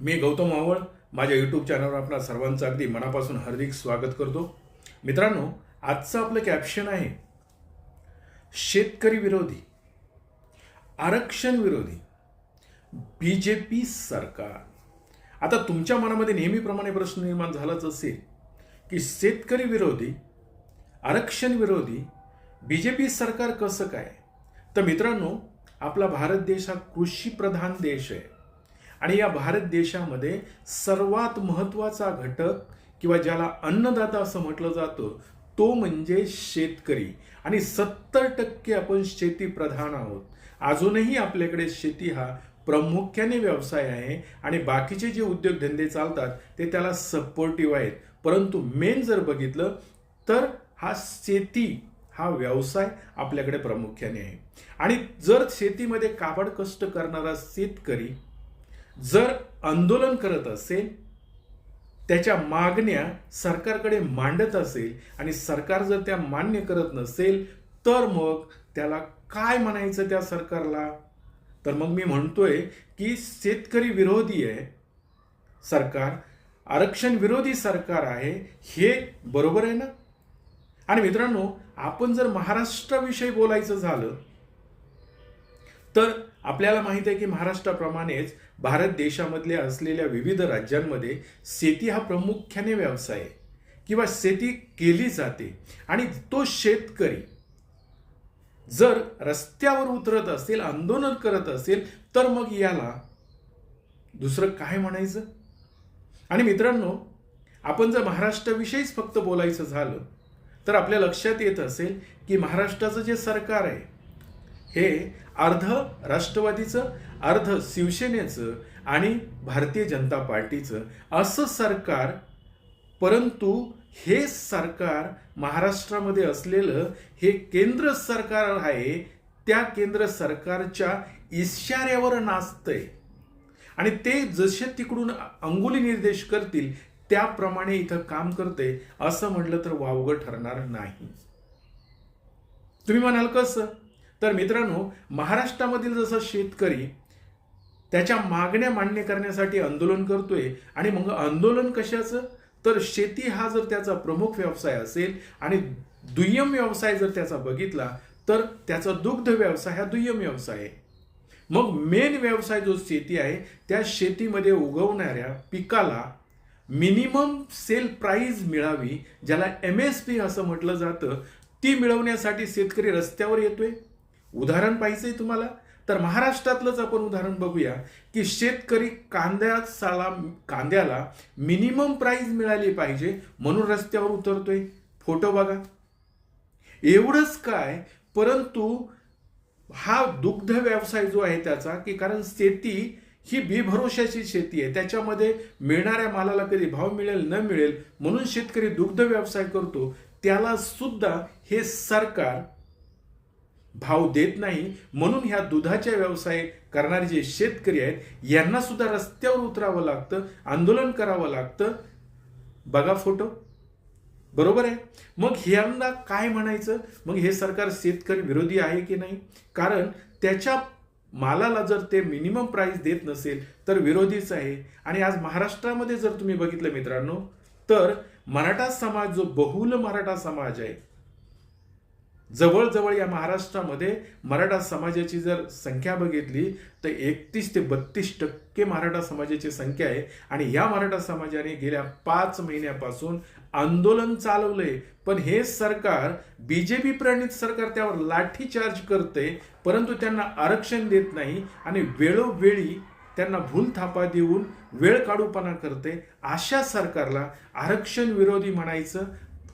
मी गौतम मावळ माझ्या यूट्यूब चॅनलवर आपणा सर्वांचं अगदी मनापासून हार्दिक स्वागत करतो. मित्रांनो, आजचं आपलं कॅप्शन आहे शेतकरी विरोधी, आरक्षण विरोधी बीजेपी सरकार. आता तुमच्या मनामध्ये नेहमीप्रमाणे प्रश्न निर्माण झालाच असेल की शेतकरी विरोधी, आरक्षण विरोधी बीजेपी सरकार कसं काय. तर मित्रांनो, आपला भारत देश हा कृषी प्रधान देश आहे आणि या भारत देशामध्ये सर्वात महत्त्वाचा घटक किंवा ज्याला अन्नदाता असं म्हटलं जातं तो म्हणजे शेतकरी. आणि 70% आपण शेती प्रधान आहोत. अजूनही आपल्याकडे शेती हा प्रामुख्याने व्यवसाय आहे आणि बाकीचे जे उद्योगधंदे चालतात ते त्याला सपोर्टिव्ह आहेत. परंतु मेन जर बघितलं तर हा शेती हा व्यवसाय आपल्याकडे प्रामुख्याने आहे. आणि जर शेतीमध्ये काबड कष्ट करणारा शेतकरी जर आंदोलन करत असेल, त्याच्या मागण्या सरकारकडे मांडत असेल आणि सरकार जर त्या मान्य करत नसेल तर मग त्याला काय म्हणायचं त्या सरकारला. तर मग मी म्हणतोय की शेतकरी विरोधी आहे सरकार, आरक्षण विरोधी सरकार आहे. हे बरोबर आहे ना. आणि मित्रांनो, आपण जर महाराष्ट्राविषयी बोलायचं झालं तर आपल्याला माहित आहे की महाराष्ट्राप्रमाणेच भारत देशामधल्या असलेल्या विविध राज्यांमध्ये शेती हा प्रामुख्याने व्यवसाय आहे किंवा शेती केली जाते. आणि तो शेतकरी जर रस्त्यावर उतरत असेल, आंदोलन करत असेल तर मग याला दुसरं काय म्हणायचं. आणि मित्रांनो, आपण जर महाराष्ट्राविषयीच फक्त बोलायचं झालं तर आपल्या लक्षात येत असेल की महाराष्ट्राचं जे सरकार आहे हे अर्ध राष्ट्रवादीचं, अर्ध शिवसेनेचं आणि भारतीय जनता पार्टीचं असं सरकार. परंतु हे सरकार महाराष्ट्रामध्ये असलेलं हे केंद्र सरकार आहे, त्या केंद्र सरकारच्या इशाऱ्यावर नाचतंय आणि ते जसे तिकडून अंगुली निर्देश करतील त्याप्रमाणे इथं काम करते असं म्हटलं तर वावगं ठरणार नाही. तुम्ही म्हणाल कसं. तर मित्रांनो, महाराष्ट्रामधील जसं शेतकरी त्याच्या मागण्या मान्य करण्यासाठी आंदोलन करतोय आणि मग आंदोलन कशाचं, तर शेती हा जर त्याचा प्रमुख व्यवसाय असेल आणि दुय्यम व्यवसाय जर त्याचा बघितला तर त्याचा दुग्ध व्यवसाय हा दुय्यम व्यवसाय आहे. मग मेन व्यवसाय जो शेती आहे त्या शेतीमध्ये उगवणाऱ्या पिकाला मिनिमम सेल प्राइस मिळावी, ज्याला MSP असं म्हटलं जातं, ती मिळवण्यासाठी शेतकरी रस्त्यावर येतोय. उदाहरण पाहिजे तुम्हाला तर महाराष्ट्रातलंच आपण उदाहरण बघूया की शेतकरी कांद्याला मिनिमम प्राइस मिळाली पाहिजे म्हणून रस्त्यावर उतरतोय. फोटो बघा. एवढंच काय, परंतु हा दुग्ध व्यवसाय जो आहे त्याचा, की कारण शेती ही बेभरोशाची शेती आहे, त्याच्यामध्ये मिळणाऱ्या मालाला कधी भाव मिळेल न मिळेल म्हणून शेतकरी दुग्ध व्यवसाय करतो, त्याला सुद्धा हे सरकार भाव देत नाही. म्हणून ह्या दुधाच्या व्यवसाय करणारे जे शेतकरी आहेत यांना सुद्धा रस्त्यावर उतरावं लागतं, आंदोलन करावं लागतं. बघा फोटो. बरोबर आहे. मग ह्यांना काय म्हणायचं, मग हे सरकार शेतकरी विरोधी आहे की नाही. कारण त्याच्या मालाला जर ते मिनिमम प्राइस देत नसेल तर विरोधीच आहे. आणि आज महाराष्ट्रामध्ये जर तुम्ही बघितलं मित्रांनो तर मराठा समाज जो बहुल मराठा समाज आहे, जवळजवळ या महाराष्ट्रामध्ये मराठा समाजाची जर संख्या बघितली तर 31 ते 32% मराठा समाजाची संख्या आहे. आणि या मराठा समाजाने गेल्या 5 महिन्यापासून आंदोलन चालवलंय, पण हे सरकार, बीजेपी प्रणित सरकार त्यावर लाठीचार्ज करते, परंतु त्यांना आरक्षण देत नाही आणि वेळोवेळी त्यांना भूल थापा देऊन वेळ काढूपणा करते. अशा सरकारला आरक्षण विरोधी म्हणायचं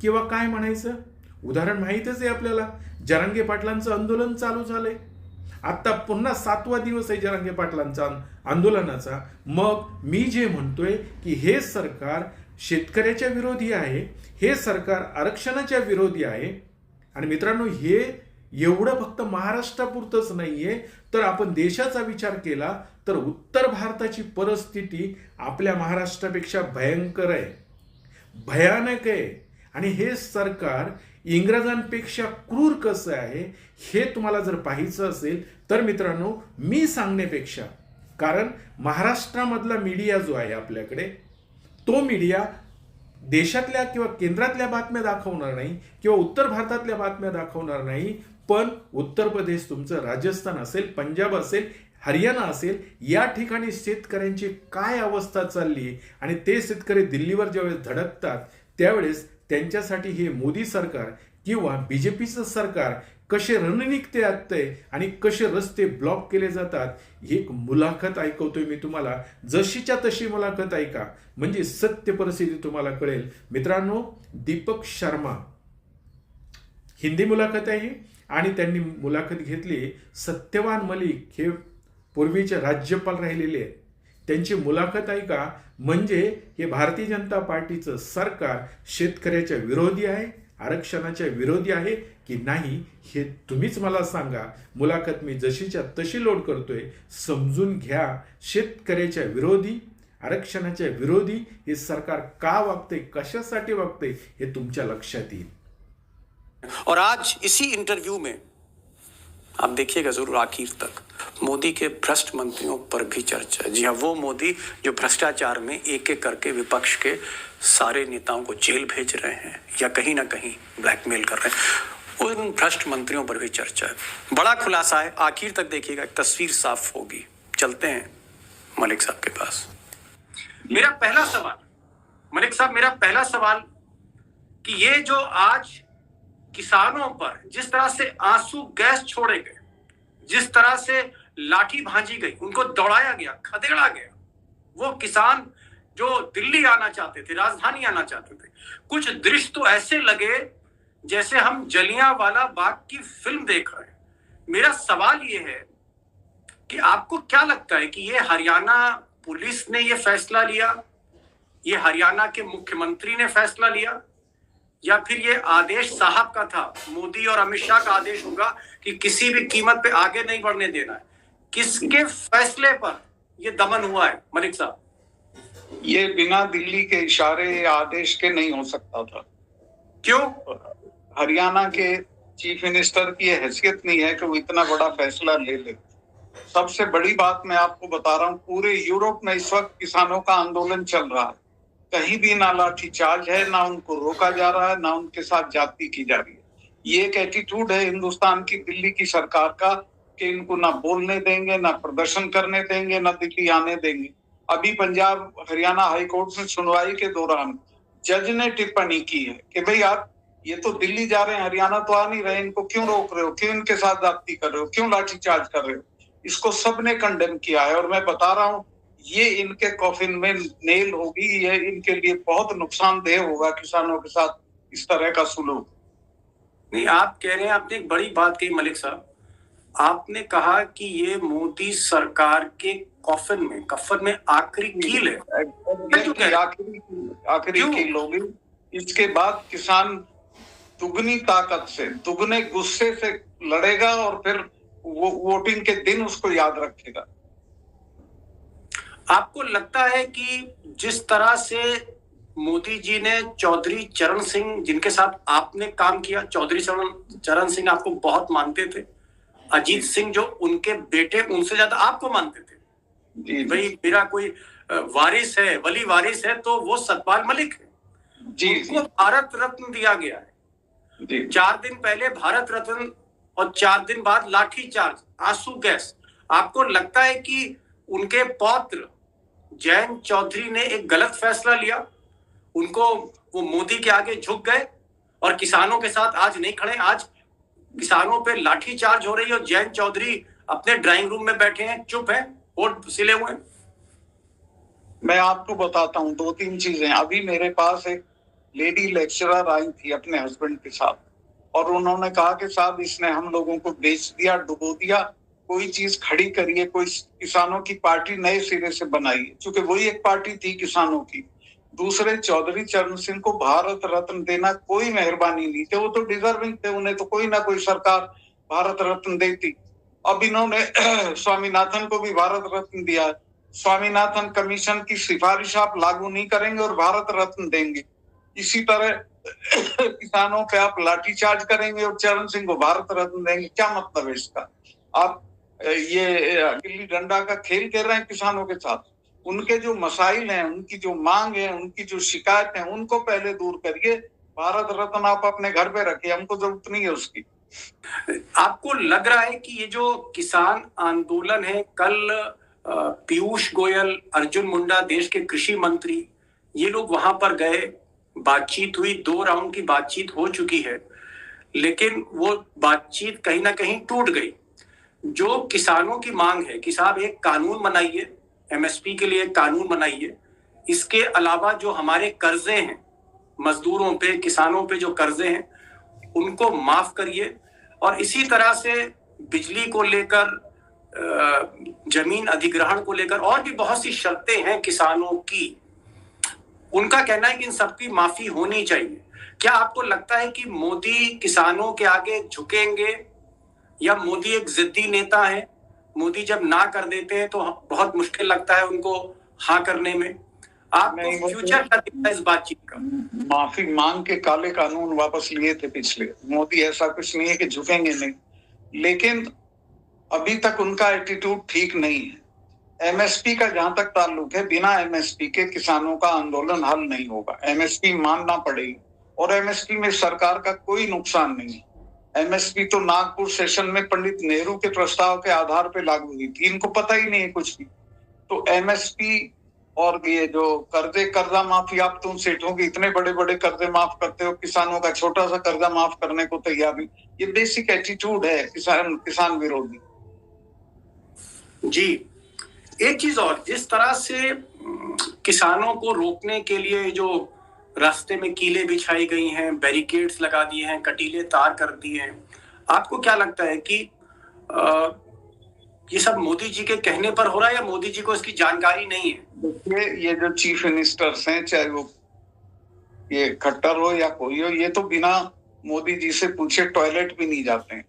किंवा काय म्हणायचं. उदाहरण माहितच आहे आपल्याला, जरांगे पाटलांचं आंदोलन चालू झालंय. आता पुन्हा 7वा दिवस आहे जरांगे पाटलांचा आंदोलनाचा. मग मी जे म्हणतोय की हे सरकार शेतकऱ्याच्या विरोधी आहे, हे सरकार आरक्षणाच्या विरोधी आहे. आणि मित्रांनो, हे एवढं फक्त महाराष्ट्रापुरतंच नाहीये, तर आपण देशाचा विचार केला तर उत्तर भारताची परिस्थिती आपल्या महाराष्ट्रापेक्षा भयंकर आहे, भयानक आहे. आणि हे सरकार इंग्रजांपेक्षा क्रूर कसं आहे हे तुम्हाला जर पाहायचं असेल तर मित्रांनो, मी सांगण्यापेक्षा कारण महाराष्ट्रामधला मीडिया जो आहे आपल्याकडे, तो मीडिया देशातल्या किंवा केंद्रातल्या बातम्या दाखवणार नाही किंवा उत्तर भारतातल्या बातम्या दाखवणार नाही, पण उत्तर प्रदेश तुमचं, राजस्थान असेल, पंजाब असेल, हरियाणा असेल, या ठिकाणी शेतकऱ्यांची काय अवस्था चालली आणि ते शेतकरी दिल्लीवर ज्यावेळेस धडकतात त्यावेळेस त्यांच्यासाठी हे मोदी सरकार किंवा बीजेपीचं सरकार कसे रणनीती आखतंय आणि कसे रस्ते ब्लॉक केले जातात, ही एक मुलाखत ऐकवतोय मी तुम्हाला. जशीच्या तशी मुलाखत ऐका, म्हणजे सत्य परिस्थिती तुम्हाला कळेल. मित्रांनो, दीपक शर्मा, हिंदी मुलाखत आहे आणि त्यांनी मुलाखत घेतली सत्यवान मलिक, हे पूर्वीचे राज्यपाल राहिलेले आहेत, त्यांची मुलाखत ऐका. म्हणजे हे भारतीय जनता पार्टीचं सरकार शेतकऱ्याच्या विरोधी आहे, आरक्षणाच्या विरोधी आहे की नाही, हे तुम्हीच मला सांगा. मुलाखत मी जशीच्या तशी लोड करतोय, समजून घ्या. शेतकऱ्याच्या विरोधी, आरक्षणाच्या विरोधी हे सरकार का वागते, कशासाठी वागते, हे तुमच्या लक्षात येईल. और आज इसी इंटरव्यू में आप देखिएगा जरूर आखिर तक, मोदी के भ्रष्ट मंत्रियों पर भी चर्चा। जी हाँ, वो मोदी जो भ्रष्टाचार में एक एक करके विपक्ष के सारे नेताओं को जेल भेज रहे हैं या कहीं ना कहीं ब्लैकमेल कर रहे हैं, उन भ्रष्ट मंत्रियों पर भी चर्चा है। बड़ा खुलासा है, आखिर तक देखिएगा, एक तस्वीर साफ होगी। चलते हैं मलिक साहब के पास। मेरा पहला सवाल, मलिक साहब, मेरा पहला सवाल कि ये जो आज किसानों पर जिस तरह से आंसू गैस छोड़े गए, जिस तरह से लाठी भांजी गई, उनको दौड़ाया गया, खदेड़ा गया, वो किसान जो दिल्ली आना चाहते थे, राजधानी आना चाहते थे, कुछ दृश्य तो ऐसे लगे जैसे हम जलियांवाला बाग की फिल्म देख रहे हैं। मेरा सवाल ये है कि आपको क्या लगता है कि ये हरियाणा पुलिस ने ये फैसला लिया, ये हरियाणा के मुख्यमंत्री ने फैसला लिया, या फिर ये आदेश साहब का था, मोदी और अमित शाह का आदेश होगा कि किसी भी कीमत पे आगे नहीं बढ़ने देना है? किसके फैसले पर ये दमन हुआ है मलिक साहब? ये बिना दिल्ली के इशारे या आदेश के नहीं हो सकता था। क्यों? हरियाणा के चीफ मिनिस्टर की हैसियत नहीं है कि वो इतना बड़ा फैसला ले ले। सबसे बड़ी बात मैं आपको बता रहा हूँ, पूरे यूरोप में इस वक्त किसानों का आंदोलन चल रहा है। कहीं भी ना लाठीचार्ज है, ना उनको रोका जा रहा है, ना उनके साथ जाति की जा रही है। ये एक एटीट्यूड है हिंदुस्तान की, दिल्ली की सरकार का, कि इनको ना बोलने देंगे, ना प्रदर्शन करने देंगे, ना दिल्ली आने देंगे। अभी पंजाब हरियाणा हाईकोर्ट में सुनवाई के दौरान जज ने टिप्पणी की है कि भाई आप ये तो दिल्ली जा रहे हैं, हरियाणा तो आ नहीं रहे, इनको क्यों रोक रहे हो, क्यों इनके साथ जाति कर रहे हो, क्यों लाठीचार्ज कर रहे हो। इसको सबने कंडेम किया है और मैं बता रहा हूँ, ये इनके कॉफिन में नेल होगी, ये इनके लिए बहुत नुकसानदेह होगा किसानों के साथ इस तरह का सुलूक। नहीं, आप कह रहे हैं, आपने एक बड़ी बात कही मलिक साहब, आपने कहा कि ये मोदी सरकार के कफन में आखिरी कील है। आखिरी कील होगी। इसके बाद किसान दुगनी ताकत से, दुगने गुस्से से लड़ेगा और फिर वो वोटिंग के दिन उसको याद रखेगा। आपको लगता है कि जिस तरह से मोदी जी ने चौधरी चरण सिंह, जिनके साथ आपने काम किया, चौधरी चरण सिंह आपको बहुत मानते थे, अजीत सिंह जो उनके बेटे, उनसे ज्यादा आपको मानते थे, भाई मेरा कोई वारिस है, वली वारिस है तो वो सतपाल मलिक है, उनको भारत रत्न दिया गया है। 4 दिन पहले भारत रत्न और 4 दिन बाद लाठीचार्ज, आंसू गैस। आपको लगता है कि उनके पौत्र जयंत चौधरी ने एक गलत फैसला लिया, उनको वो मोदी के आगे झुक गए और किसानों के साथ आज नहीं खड़े, आज किसानों पे लाठीचार्ज हो रही है और जयंत चौधरी अपने ड्राइंग रूम में बैठे हैं, चुप हैं, वोट सिले हुए हैं? मैं आपको बताता हूँ 2-3 चीजें। अभी मेरे पास एक लेडी लेक्चरर आई थी अपने हस्बैंड के साथ और उन्होंने कहा कि साहब इसने हम लोगों को बेच दिया, डुबो दिया, कोई चीज खड़ी करिए, कोई किसानों की पार्टी नए सिरे से बनाइए, क्योंकि वही एक पार्टी थी किसानों की। दूसरे, चौधरी चरण सिंह को भारत रत्न देना कोई मेहरबानी नहीं थे, वो तो डिजर्विंग थे, उन्हें तो कोई ना कोई सरकार भारत रत्न देती। अब इन्होंने स्वामीनाथन को भी भारत रत्न दिया है। स्वामीनाथन कमीशन की सिफारिश आप लागू नहीं करेंगे और भारत रत्न देंगे। इसी तरह किसानों पे आप लाठीचार्ज करेंगे और चरण सिंह को भारत रत्न देंगे, क्या मतलब है इसका? आप ये गिल्ली डंडा का खेल कर रहे हैं किसानों के साथ। उनके जो मसाइल हैं, उनकी जो मांग है, उनकी जो शिकायत है, उनको पहले दूर करिए। भारत रत्न आप अपने घर पे रखिए, हमको जरूरत नहीं है उसकी। आपको लग रहा है कि ये जो किसान आंदोलन है, कल पीयूष गोयल, अर्जुन मुंडा, देश के कृषि मंत्री, ये लोग वहां पर गए, बातचीत हुई, 2 राउंड की बातचीत हो चुकी है, लेकिन वो बातचीत कहीं ना कहीं टूट गई। जो किसानों की मांग है कि साहब एक कानून बनाइए, एमएसपी के लिए एक कानून बनाइए, इसके अलावा जो हमारे कर्जे हैं, मजदूरों पे, किसानों पे जो कर्जे हैं, उनको माफ करिए, और इसी तरह से बिजली को लेकर, जमीन अधिग्रहण को लेकर और भी बहुत सी शर्तें हैं किसानों की। उनका कहना है कि इन सबकी माफी होनी चाहिए। क्या आपको लगता है कि मोदी किसानों के आगे झुकेंगे, या मोदी एक जिद्दी नेता है, मोदी जब ना कर देते हैं तो बहुत मुश्किल लगता है उनको हाँ करने में? आपको फ्यूचर क्या दिखता है इस बातचीत का? माफी मांग के काले कानून वापस लिए थे पिछले। मोदी ऐसा कुछ नहीं है कि झुकेंगे नहीं, लेकिन अभी तक उनका एटीट्यूड ठीक नहीं है। एमएसपी का जहां तक ताल्लुक है, बिना एमएसपी के किसानों का आंदोलन हल नहीं होगा। एमएसपी मानना पड़ेगी, और एमएसपी में सरकार का कोई नुकसान नहीं है। एमएसपी तो नागपुर सेशन में पंडित नेहरू के प्रस्ताव के आधार पर लागू हुई थी, इनको पता ही नहीं है कुछ भी। तो एमएसपी और ये जो कर्जा माफी, आप तुम सेठों के इतने बड़े बड़े कर्जे माफ करते हो, किसानों का छोटा सा कर्जा माफ करने को तैयार नहीं। ये बेसिक एटीट्यूड है किसान विरोधी। जी, एक चीज और, जिस तरह से किसानों को रोकने के लिए जो रास्ते में कीलें बिछाई गई हैं, बैरिकेड्स लगा दिए हैं, कटीले तार कर दिए हैं, आपको क्या लगता है कि ये सब मोदी जी के कहने पर हो रहा है, या मोदी जी को इसकी जानकारी नहीं है? देखिए, ये जो चीफ मिनिस्टर्स हैं, चाहे वो ये खट्टर हो या कोई हो, ये तो बिना मोदी जी से पूछे टॉयलेट भी नहीं जाते हैं।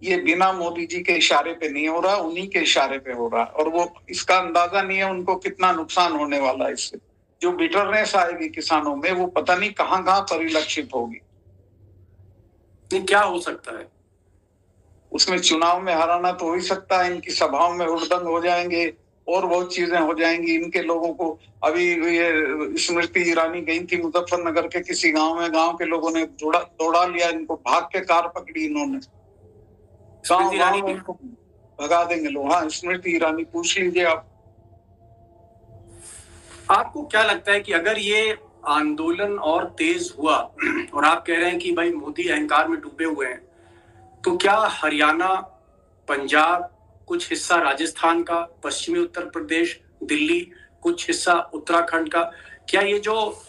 ये बिना मोदी जी के इशारे पे नहीं हो रहा, उन्हीं के इशारे पे हो रहा, और वो इसका अंदाजा नहीं है उनको कितना नुकसान होने वाला है इससे। जो बिटरनेस आएगी किसानों में, वो पता नहीं कहां कहां परिलक्षित होगी। क्या हो सकता है उसमें? चुनाव में हराना तो हो ही सकता है, इनकी सभाओं में हुड़दंग हो जाएंगे और बहुत चीजें हो जाएंगी। इनके लोगों को, अभी ये स्मृति ईरानी गई थी मुजफ्फरनगर के किसी गांव में, गांव के लोगों ने दौड़ा लिया इनको, भाग के कार पकड़ी इन्होंने। गांव में इनको भगा देंगे लोग। हाँ, स्मृति ईरानी, पूछ लीजिए आप। आपको क्या लगता है कि अगर ये आंदोलन और तेज हुआ, और आप कह रहे हैं कि भाई मोदी अहंकार में डूबे हुए हैं, तो क्या हरियाणा, पंजाब, कुछ हिस्सा राजस्थान का, पश्चिमी उत्तर प्रदेश, दिल्ली, कुछ हिस्सा उत्तराखंड का, क्या ये जो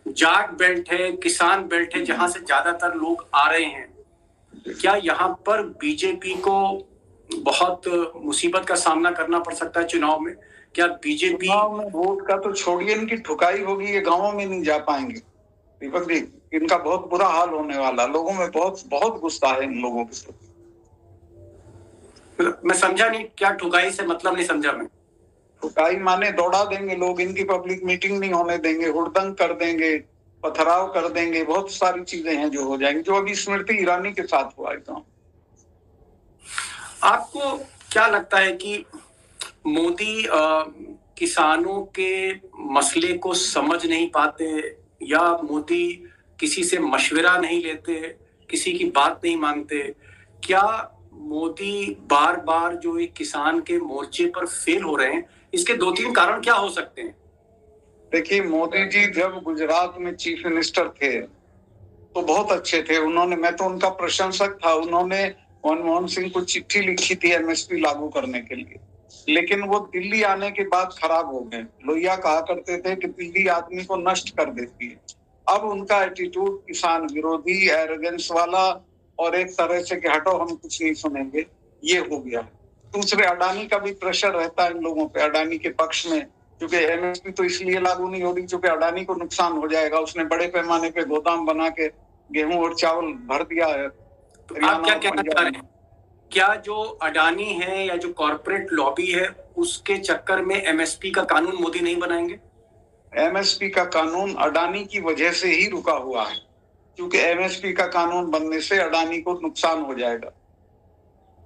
जाट बेल्ट है, किसान बेल्ट है, जहां से ज्यादातर लोग आ रहे हैं, क्या यहाँ पर बीजेपी को बहुत मुसीबत का सामना करना पड़ सकता है चुनाव में? क्या बीजेपी वोट का तो छोड़िए, इनकी ठुकाई होगी, ये गांवों में नहीं जा पाएंगे। दीपक जी, इनका बहुत बुरा हाल होने वाला, लोगों में बहुत बहुत गुस्सा है इन लोगों के प्रति। मैं समझा नहीं, क्या ठुकाई से मतलब नहीं समझा मैं। ठुकाई माने दौड़ा देंगे लोग, इनकी पब्लिक मीटिंग नहीं होने देंगे, हुड़दंग कर देंगे, पथराव कर देंगे, बहुत सारी चीजें हैं जो हो जाएंगी, जो अभी स्मृति ईरानी के साथ हुआ एकदम। आपको क्या लगता है कि मोदी किसानों के मसले को समझ नहीं पाते, या मोदी किसी से मशवरा नहीं लेते, किसी की बात नहीं मानते? क्या मोदी बार बार जो एक किसान के मोर्चे पर फेल हो रहे हैं, इसके 2-3 कारण क्या हो सकते हैं? देखिए, मोदी जी जब गुजरात में चीफ मिनिस्टर थे तो बहुत अच्छे थे। उन्होंने, मैं तो उनका प्रशंसक था, उन्होंने मनमोहन सिंह को चिट्ठी लिखी थी एमएसपी लागू करने के लिए, लेकिन वो दिल्ली आने के बाद खराब हो गए। लोहिया कहा करते थे कि दिल्ली आदमी को नष्ट कर देती है। अब उनका एटीट्यूड किसान विरोधी, एरोगेंस वाला, और एक तरह से कि हटो हम कुछ नहीं सुनेंगे, ये हो गया। दूसरे, अडानी का भी प्रेशर रहता है इन लोगों पे, अडानी के पक्ष में, क्योंकि एमएसपी तो इसलिए लागू नहीं हो रही क्योंकि अडानी को नुकसान हो जाएगा। उसने बड़े पैमाने पे गोदाम बना के गेहूं और चावल भर दिया है। आप क्या कहना चाह रहे हैं? क्या जो अडानी है या जो कॉर्पोरेट लॉबी है, उसके चक्कर में एमएसपी का कानून मोदी नहीं बनाएंगे? एमएसपी का कानून अडानी की वजह से ही रुका हुआ है, क्योंकि एमएसपी का कानून बनने से अडानी को नुकसान हो जाएगा।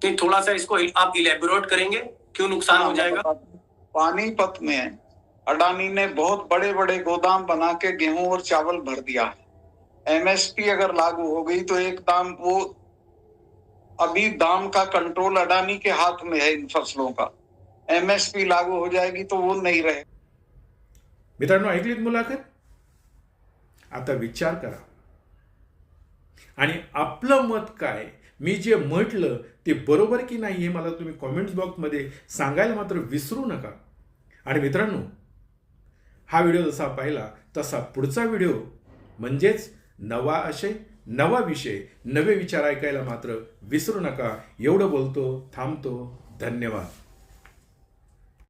नहीं, थोड़ा सा इसको आप इलेबोरेट करेंगे, क्यों नुकसान हो जाएगा? पानीपत में अडानी ने बहुत बड़े बड़े गोदाम बना के गेहूं और चावल भर दिया है। एमएसपी अगर लागू हो गई तो एक दाम, वो अभी दाम का कंट्रोल अडानी के हाथ में है इन फसलों का। एमएसपी लागू हो जाएगी तो वो नहीं रहे। मित्रांनो, ऐकलीत मुलाखत? आता विचार करा आणि आपलं मत काय, मी जे म्हटलं ते बरोबर की नाही हे मला तुम्ही कॉमेंट्स बॉक्समध्ये सांगायला मात्र विसरू नका. आणि मित्रांनो, हा व्हिडिओ जसा पाहिला तसा पुढचा व्हिडिओ म्हणजेच नवा आशय, नवा विषय, नवे विचार ऐकायला मात्र विसरू नका. एवढं बोलतो, थांबतो. धन्यवाद.